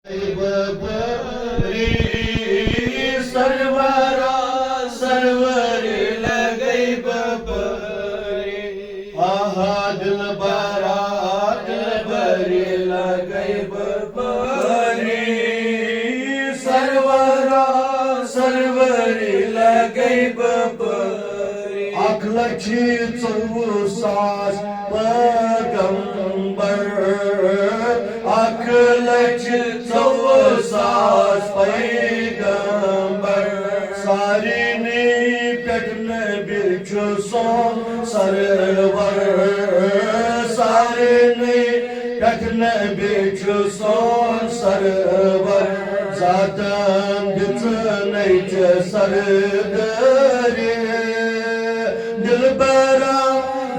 बबरी सरवरा सरवरी लगई बबरी आहा दिल बरी लगई बबरी सरवरा सरवरी लगई बबरी अखलची 24 सास पैगंबर अखलची 24 सास पैगंबर सारिनी पेटन बिरचु सोन सरवर सारिनी पेटन बिरचु सोन सरवर जातन दिचनैच सरदरी दिलबरा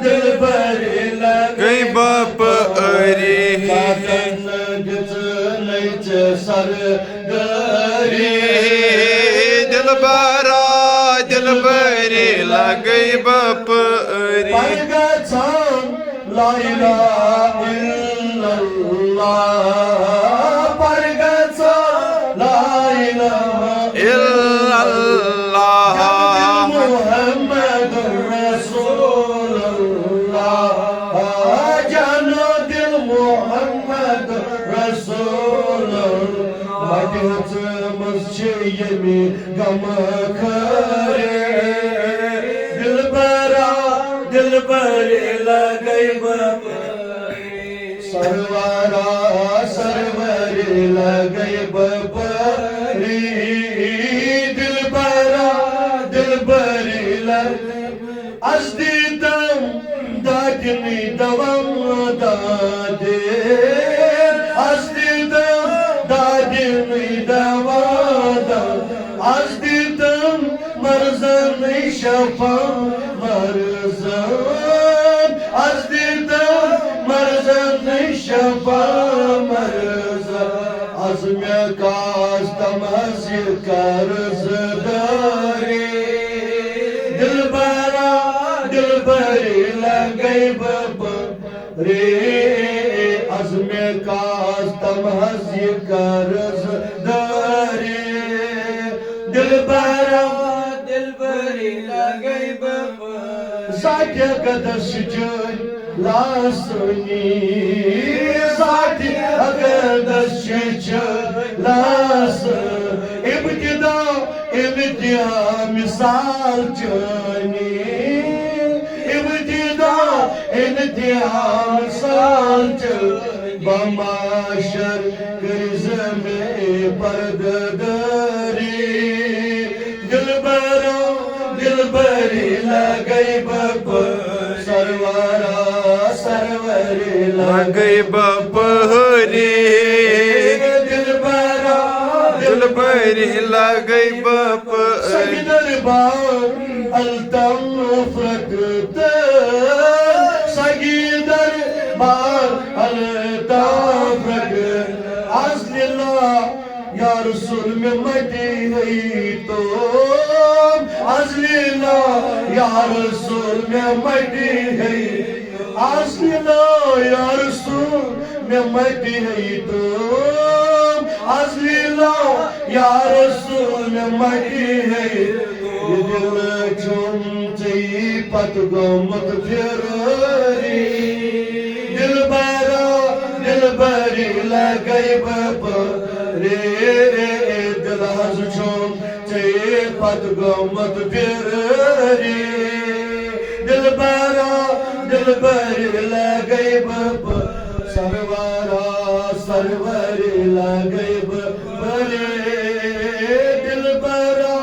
दिलबरी लगई बपरी जातन दिचनैच सरदरी दिलबरा दिलबरी लगई बपरी परगछन ला इलाहा इल्लल्लाह परगछन ला इलाहा इल्लल्लाह मुहम्मदुर रसूलुल्लाह जानो दिल मुहम्मद रसूलुल्लाह मदहतमız yemi gam khare दिलबरी लगई बबरी सरवरा सरवरी लगई बबरी दिलबरा दिलबरी लगई अजदीदम दादनी दवम दादे अजदीदम दादनी दवम अजदीदम मरजन शफा मरजन अजदीदम मरजन शफा मरजन अज़मे कास्तम हज़िर कर्ज़दारी दिलबरा दिलबरी लगई बबरी अज़मे कास्तम हज़िर कर्ज़दारी दिलबरा दिलबरी लगई बबरी ज़ाते कदस जय लासनी ज़ाते कदस जय लास इब्तिदा इब्तिदा मिसाल जानी इब्तिदा इब्तिदा मिसाल जानी बमाशर गिरज़मे पर्ददारी दिलबरा दिलबरी लगई बबरी सरवरा सरवरी लगई बपरी दिलबरा दिलबरी लगई बपरी सगिदर बार अल्तम फरकत सगिदर बार अल्तम फरकत अज़लिल्ला या रसूल में मटी गई तो अज़लिल्ला या रसूल में मटी गई अज़लिल्ला या रसूल में मटी गई तो अज़लिल्ला या रसूल में मटी गई दिल चुनती पत गोमत फिरी दिलबरा दिलबरी लगई बबरी दिल हज चुनती पत गोमत फिरी दिलबरा दिलबरी लगई बबरी सरवरा सरवरी लगई बबरी दिलबरा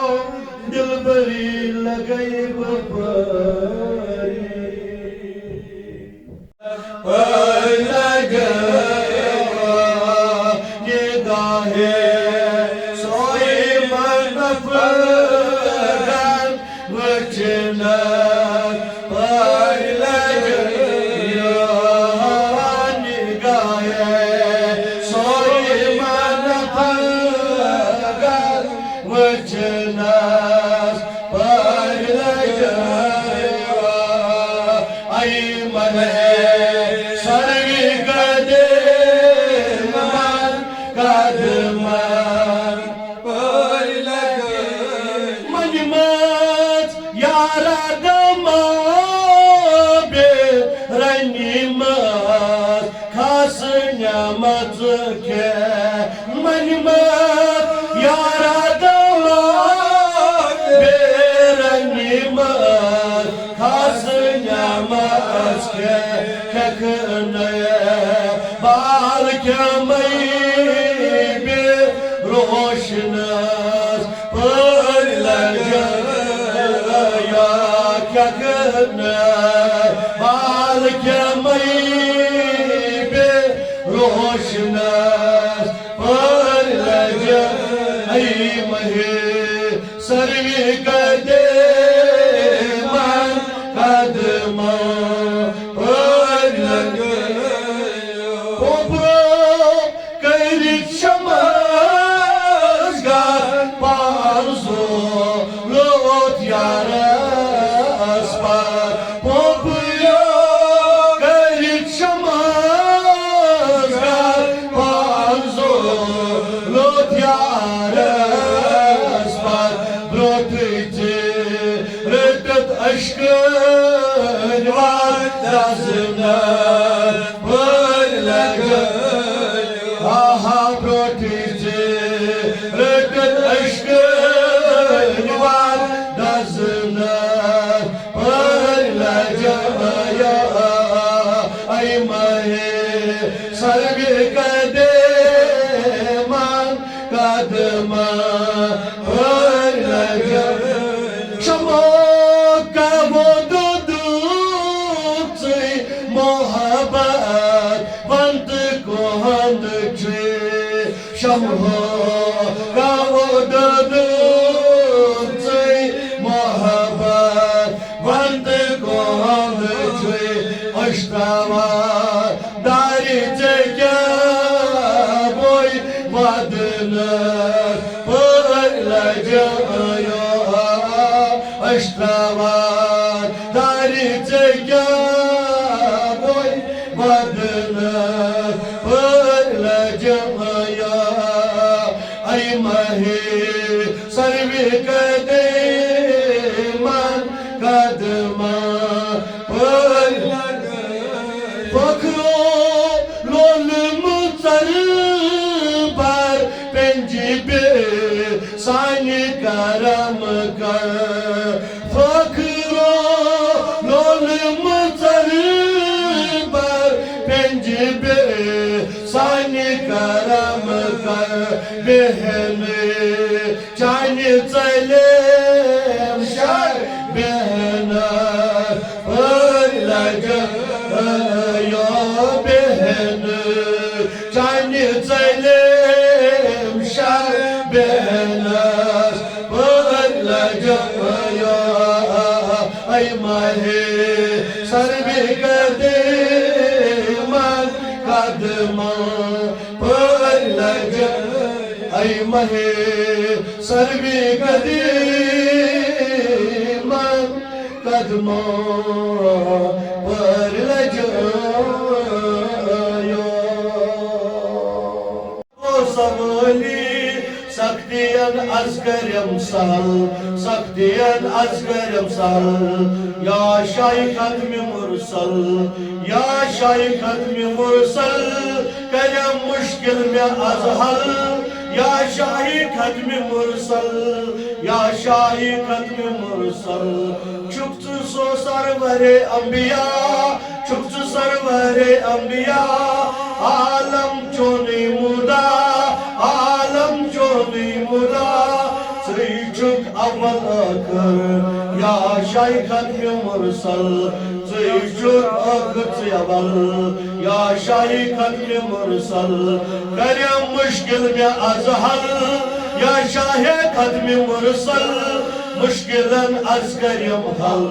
दिलबरी लगई बबरी निगाहे सोई मन फरगन वचना God kadman Manimat yaradama be ranimat kasnya matke Manimat yaradama be ranimat kasnya matke kakne balke mai be roshnas كنا مالك مي بروشنا فرلجا اي مهي سري قدمان قدما فرلجا وبرو كيريت شمس قد بارزو لوت يارا aşkın var lazımda böyle aha protezi reddet aşkın var lazımda böyle ya ay mahe sargı kademan kadma böyle şamo Shamho Gavodadutsi Mohabbat Vande Gohandutsi Ashtava Dari Teka Boy Madına Parlacayo Ashtava Dari Teka Boy Madına Parlacayo ay mahe sarvi kademan kadma pakro lolum sarbar penjibe sani karam ka pakro lolum sarbar penjibe sani karam ka behne chani tsalem shar behna parlaga yo behne chani tsalem shar behna parlaga yo ay mahe sarbi kademan kadma parlaga ay mahe sarvi kadiman kadmo parlajayo o savoli saktiyan asgaram sal saktiyan asgaram sal ya shaykh kadmi mursal ya shaykh kadmi mursal kalam mushkil mein azhar या शाही खत्म मुरसल या शाही खत्म मुरसल चुप्त सो सरवरे अंबिया चुप्त सरवरे अंबिया आलम चोनी मुदा आलम चोनी मुदा श्री चुक अवल कर या शाही खत्म मुरसल श्री चुक अगत अवल या शाही खत्म मुरसल करम मुश्किल में अजहल या शाही खत्म मुरसल मुश्किलन अज करम हल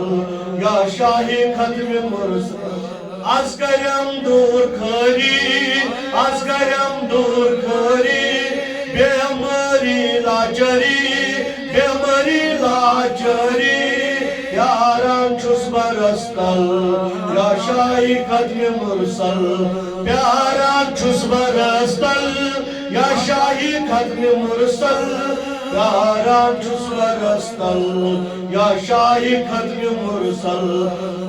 या शाही खत्म मुरसल अज करम दूर खरी अज करम दूर खरी बेमरी लाचरी यारान छुस बरस्तल या शाही खत्म मुरसल प्यारान छुस बरस्तल या शाही खत्म मुरसल याराम छुस्वरस्तल या शाही खत्म मुरसल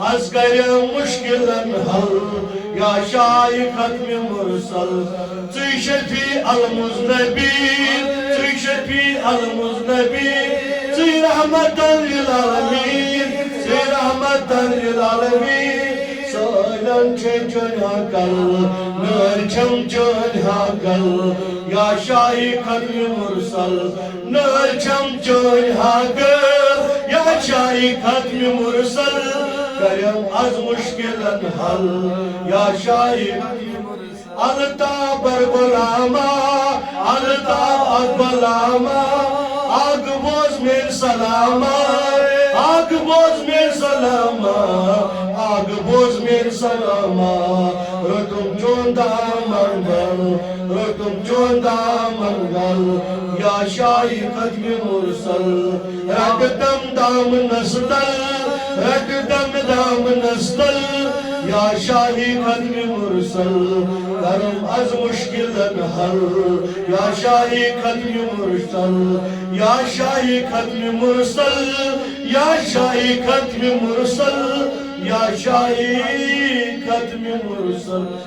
अस कर मुश्किलन हल या शाही खत्म मुरसल तुई शफी अल मुज़नबी तुई शफी अल मुज़नबी तुई रहमतन लिल आलमीन तुई रहमतन लिल आलमीन Söylem çöçön hakal, nölçem çön hakal, ya şahi kadri mursal, nölçem çön hakal, ya şahi kadri mursal, karem az muşkilan hal, ya şahi alta barbalama, alta akbalama, ag boz min salama, ag boz min salama, ag boz min salama, rötum çonda mangal, rötum çonda mangal, ya şahi kadmi mursal, rakdam dam nasdal, rakdam dam nasdal, ya şahi kadmi mursal, karam az muşkilan hal, ya şahi kadmi mursal, ya şahi kadmi mursal, ya şahi kadmi mursal, ya şahi kadmi mursal.